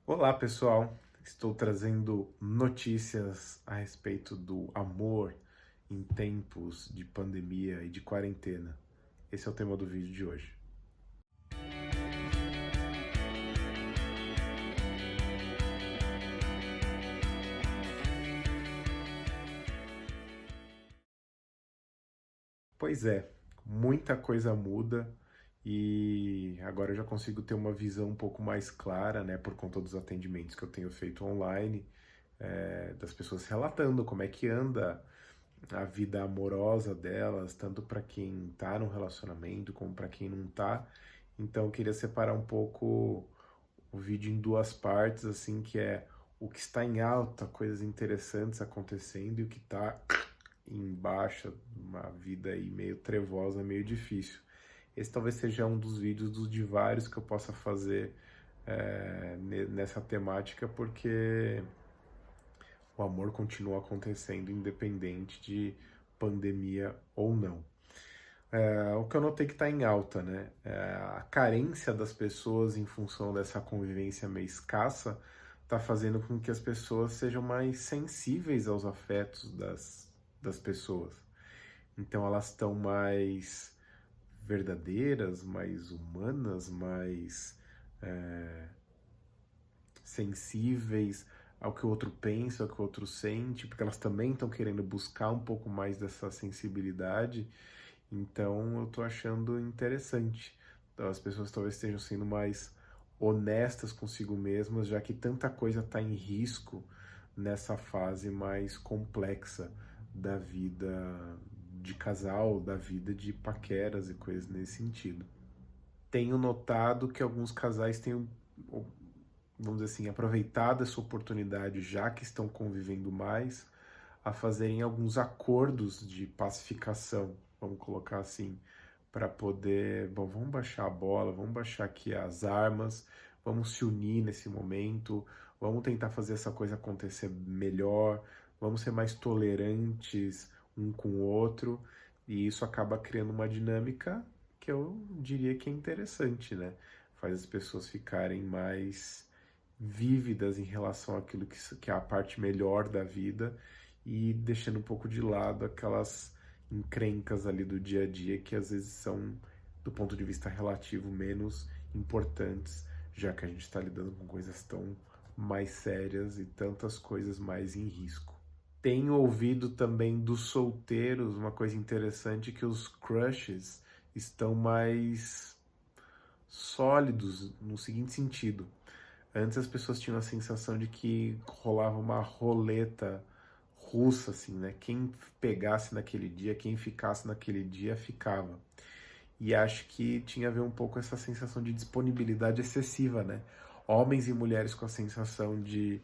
Olá, pessoal. Estou trazendo notícias a respeito do amor em tempos de pandemia e de quarentena. Esse é o tema do vídeo de hoje. Pois é, muita coisa muda e agora eu já consigo ter uma visão um pouco mais clara, né, por conta dos atendimentos que eu tenho feito online, das pessoas relatando como é que anda a vida amorosa delas, tanto para quem está num relacionamento como para quem não está. Então eu queria separar um pouco o vídeo em duas partes, assim, que é o que está em alta, coisas interessantes acontecendo, e o que está em baixa, uma vida aí meio trevosa, meio difícil. Esse talvez seja um dos vídeos de vários que eu possa fazer nessa temática, porque o amor continua acontecendo independente de pandemia ou não. O que eu notei que está em alta, né? A carência das pessoas em função dessa convivência meio escassa está fazendo com que as pessoas sejam mais sensíveis aos afetos das pessoas. Então elas estão mais verdadeiras, mais humanas, mais sensíveis ao que o outro pensa, ao que o outro sente, porque elas também estão querendo buscar um pouco mais dessa sensibilidade. Então eu tô achando interessante. Então, as pessoas talvez estejam sendo mais honestas consigo mesmas, já que tanta coisa está em risco nessa fase mais complexa da vida de casal, da vida de paqueras e coisas nesse sentido. Tenho notado que alguns casais têm, vamos dizer assim, aproveitado essa oportunidade, já que estão convivendo mais, a fazerem alguns acordos de pacificação, vamos colocar assim, para poder, bom, vamos baixar a bola, vamos baixar aqui as armas, vamos se unir nesse momento, vamos tentar fazer essa coisa acontecer melhor, vamos ser mais tolerantes um com o outro, e isso acaba criando uma dinâmica que eu diria que é interessante, né? Faz as pessoas ficarem mais vívidas em relação àquilo que é a parte melhor da vida e deixando um pouco de lado aquelas encrencas ali do dia a dia que às vezes são, do ponto de vista relativo, menos importantes, já que a gente está lidando com coisas tão mais sérias e tantas coisas mais em risco. Tenho ouvido também dos solteiros uma coisa interessante, que os crushes estão mais sólidos no seguinte sentido. Antes as pessoas tinham a sensação de que rolava uma roleta russa, assim, né? Quem pegasse naquele dia, quem ficasse naquele dia, ficava. E acho que tinha a ver um pouco essa sensação de disponibilidade excessiva, né? Homens e mulheres com a sensação de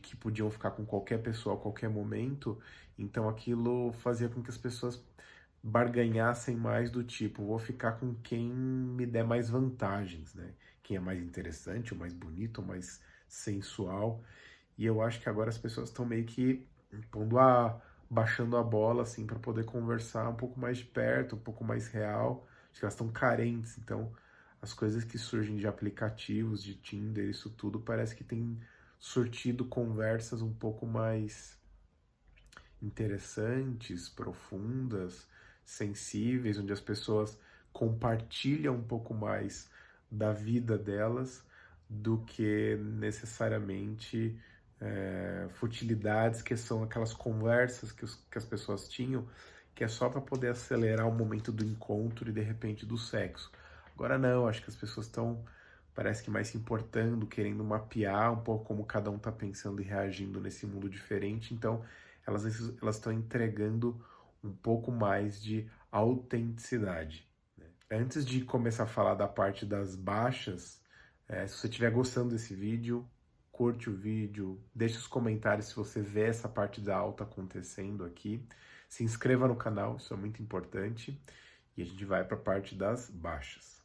que podiam ficar com qualquer pessoa a qualquer momento, então aquilo fazia com que as pessoas barganhassem mais do tipo, vou ficar com quem me der mais vantagens, né? Quem é mais interessante, ou mais bonito, ou mais sensual. E eu acho que agora as pessoas estão meio que baixando a bola assim para poder conversar um pouco mais de perto, um pouco mais real. Acho que elas estão carentes, então as coisas que surgem de aplicativos, de Tinder, isso tudo parece que tem surtido conversas um pouco mais interessantes, profundas, sensíveis, onde as pessoas compartilham um pouco mais da vida delas do que necessariamente futilidades, que são aquelas conversas que as pessoas tinham, que é só para poder acelerar o momento do encontro e de repente do sexo. Agora não, acho que as pessoas estão, parece que mais se importando, querendo mapear um pouco como cada um está pensando e reagindo nesse mundo diferente. Então elas estão entregando um pouco mais de autenticidade. Antes de começar a falar da parte das baixas, se você estiver gostando desse vídeo, curte o vídeo, deixe os comentários se você vê essa parte da alta acontecendo aqui. Se inscreva no canal, isso é muito importante. E a gente vai para a parte das baixas.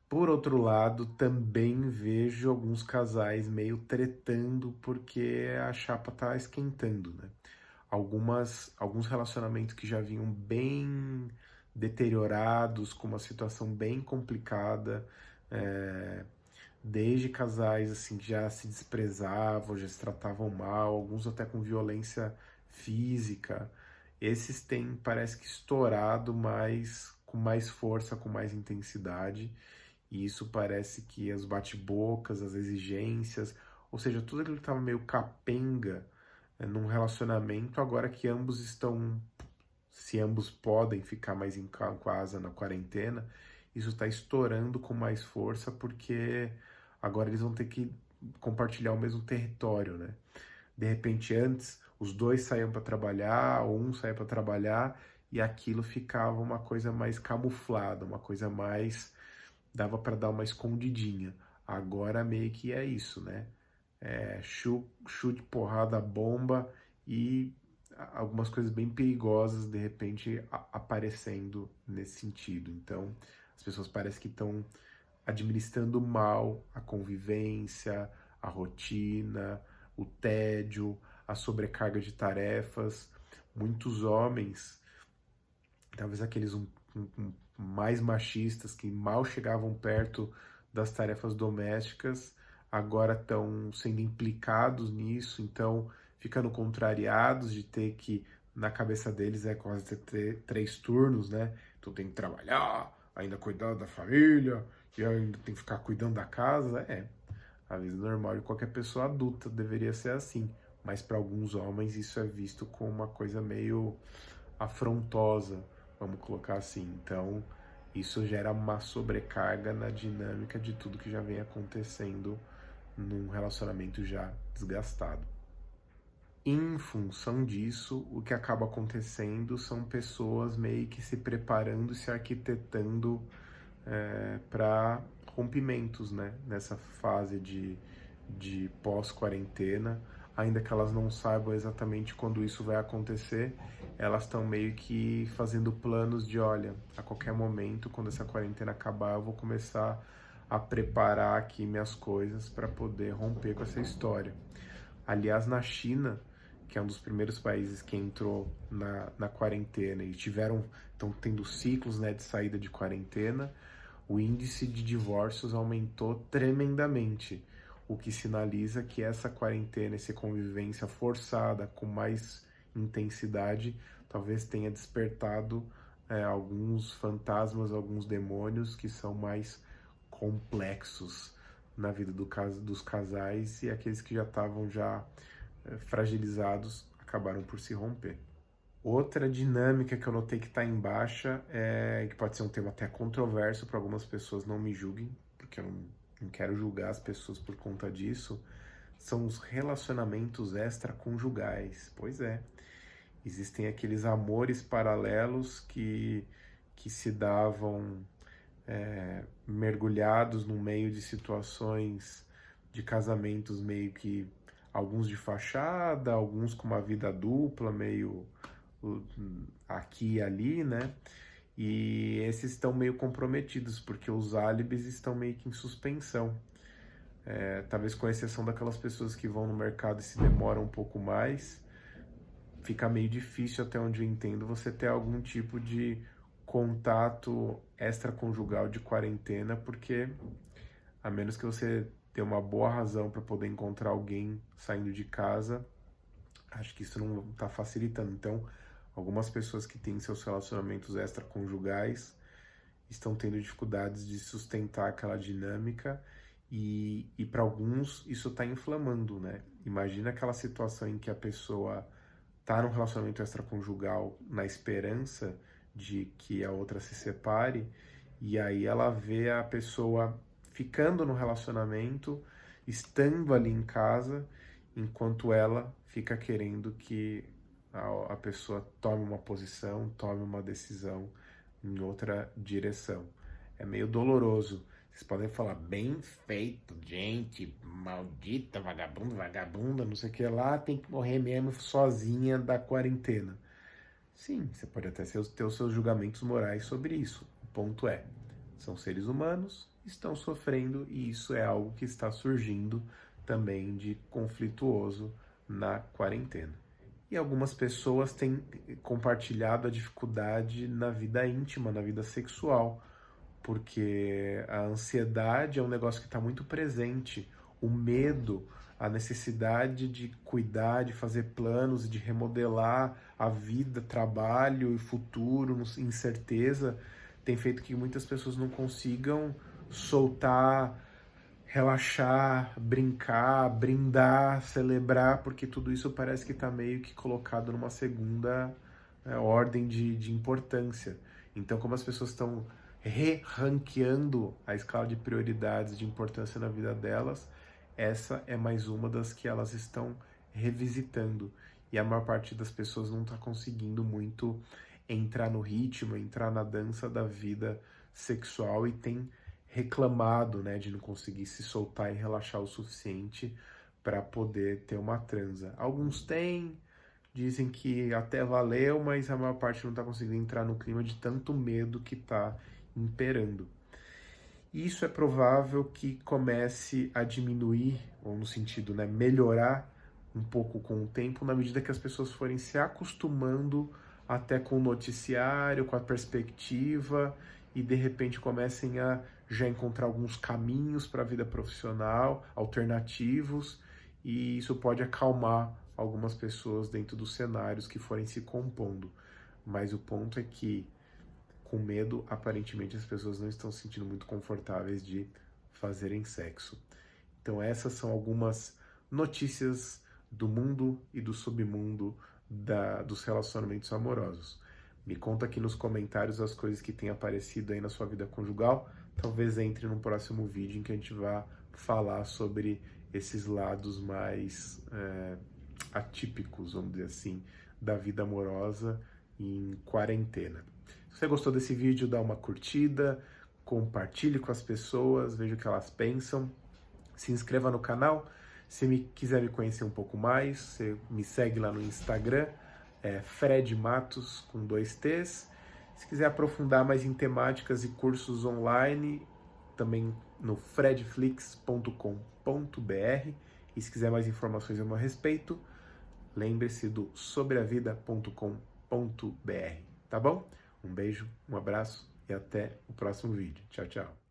Por outro lado, também vejo alguns casais meio tretando porque a chapa tá esquentando, né? Alguns relacionamentos que já vinham bem deteriorados, com uma situação bem complicada, desde casais assim que já se desprezavam, já se tratavam mal, alguns até com violência física. Esses têm, parece que estourado mais, com mais força, com mais intensidade, e isso parece que os bate-bocas, as exigências, ou seja, tudo aquilo que estava meio capenga, num relacionamento, agora que ambos estão, se ambos podem ficar mais em casa na quarentena, isso está estourando com mais força porque agora eles vão ter que compartilhar o mesmo território, né? De repente, antes, os dois saíam para trabalhar, ou um saía para trabalhar, e aquilo ficava uma coisa mais camuflada, uma coisa mais. Dava para dar uma escondidinha. Agora meio que é isso, né? Chute, porrada, bomba e algumas coisas bem perigosas de repente aparecendo nesse sentido. Então, as pessoas parecem que estão administrando mal a convivência, a rotina, o tédio, a sobrecarga de tarefas. Muitos homens, talvez aqueles mais machistas que mal chegavam perto das tarefas domésticas, agora estão sendo implicados nisso, então ficando contrariados de ter que, na cabeça deles, é quase ter 3 turnos, né? Então tem que trabalhar, ainda cuidar da família, e ainda tem que ficar cuidando da casa. A vida normal de qualquer pessoa adulta deveria ser assim, mas para alguns homens isso é visto como uma coisa meio afrontosa, vamos colocar assim. Então, isso gera uma sobrecarga na dinâmica de tudo que já vem acontecendo num relacionamento já desgastado. Em função disso, o que acaba acontecendo são pessoas meio que se preparando e se arquitetando para rompimentos, né? Nessa fase de pós-quarentena, ainda que elas não saibam exatamente quando isso vai acontecer, elas estão meio que fazendo planos de, olha, a qualquer momento, quando essa quarentena acabar, eu vou começar a preparar aqui minhas coisas para poder romper com essa história. Aliás, na China, que é um dos primeiros países que entrou na quarentena e estão tendo ciclos, né, de saída de quarentena, o índice de divórcios aumentou tremendamente, o que sinaliza que essa quarentena, essa convivência forçada com mais intensidade, talvez tenha despertado alguns fantasmas, alguns demônios que são mais complexos na vida dos casais, e aqueles que já estavam fragilizados acabaram por se romper. Outra dinâmica que eu notei que está em baixa, que pode ser um tema até controverso para algumas pessoas, não me julguem, porque eu não quero julgar as pessoas por conta disso, são os relacionamentos extraconjugais. Pois é, existem aqueles amores paralelos que se davam mergulhados no meio de situações de casamentos meio que, alguns de fachada, alguns com uma vida dupla, meio aqui e ali, né? E esses estão meio comprometidos, porque os álibis estão meio que em suspensão. Talvez com exceção daquelas pessoas que vão no mercado e se demoram um pouco mais, fica meio difícil, até onde eu entendo, você ter algum tipo de contato extraconjugal de quarentena, porque a menos que você tenha uma boa razão para poder encontrar alguém saindo de casa, acho que isso não está facilitando. Então, algumas pessoas que têm seus relacionamentos extraconjugais estão tendo dificuldades de sustentar aquela dinâmica, e para alguns isso está inflamando, né? Imagina aquela situação em que a pessoa está num relacionamento extraconjugal na esperança de que a outra se separe, e aí ela vê a pessoa ficando no relacionamento, estando ali em casa, enquanto ela fica querendo que a pessoa tome uma posição, tome uma decisão em outra direção. É meio doloroso. Vocês podem falar, bem feito, gente, maldita, vagabundo, vagabunda, não sei o que lá, tem que morrer mesmo sozinha da quarentena. Sim, você pode até ter os seus julgamentos morais sobre isso. O ponto é, são seres humanos, estão sofrendo, e isso é algo que está surgindo também de conflituoso na quarentena. E algumas pessoas têm compartilhado a dificuldade na vida íntima, na vida sexual, porque a ansiedade é um negócio que está muito presente, o medo, a necessidade de cuidar, de fazer planos, de remodelar a vida, trabalho e futuro, incerteza, tem feito que muitas pessoas não consigam soltar, relaxar, brincar, brindar, celebrar, porque tudo isso parece que está meio que colocado numa segunda ordem de importância. Então, como as pessoas estão re-ranqueando a escala de prioridades de importância na vida delas, essa é mais uma das que elas estão revisitando. E a maior parte das pessoas não está conseguindo muito entrar no ritmo, entrar na dança da vida sexual e tem reclamado, né, de não conseguir se soltar e relaxar o suficiente para poder ter uma transa. Alguns têm, dizem que até valeu, mas a maior parte não está conseguindo entrar no clima de tanto medo que está imperando. Isso é provável que comece a diminuir, ou no sentido, né, melhorar um pouco com o tempo, na medida que as pessoas forem se acostumando até com o noticiário, com a perspectiva, e de repente comecem a já encontrar alguns caminhos para a vida profissional, alternativos, e isso pode acalmar algumas pessoas dentro dos cenários que forem se compondo. Mas o ponto é que, com medo, aparentemente as pessoas não estão se sentindo muito confortáveis de fazerem sexo. Então essas são algumas notícias do mundo e do submundo dos relacionamentos amorosos. Me conta aqui nos comentários as coisas que têm aparecido aí na sua vida conjugal. Talvez entre num próximo vídeo em que a gente vá falar sobre esses lados mais atípicos, vamos dizer assim, da vida amorosa em quarentena. Se você gostou desse vídeo, dá uma curtida, compartilhe com as pessoas, veja o que elas pensam. Se inscreva no canal. Se quiser me conhecer um pouco mais, você me segue lá no Instagram, Fred Matos, com 2 T's. Se quiser aprofundar mais em temáticas e cursos online, também no fredflix.com.br. E se quiser mais informações a meu respeito, lembre-se do sobreavida.com.br, tá bom? Um beijo, um abraço e até o próximo vídeo. Tchau, tchau.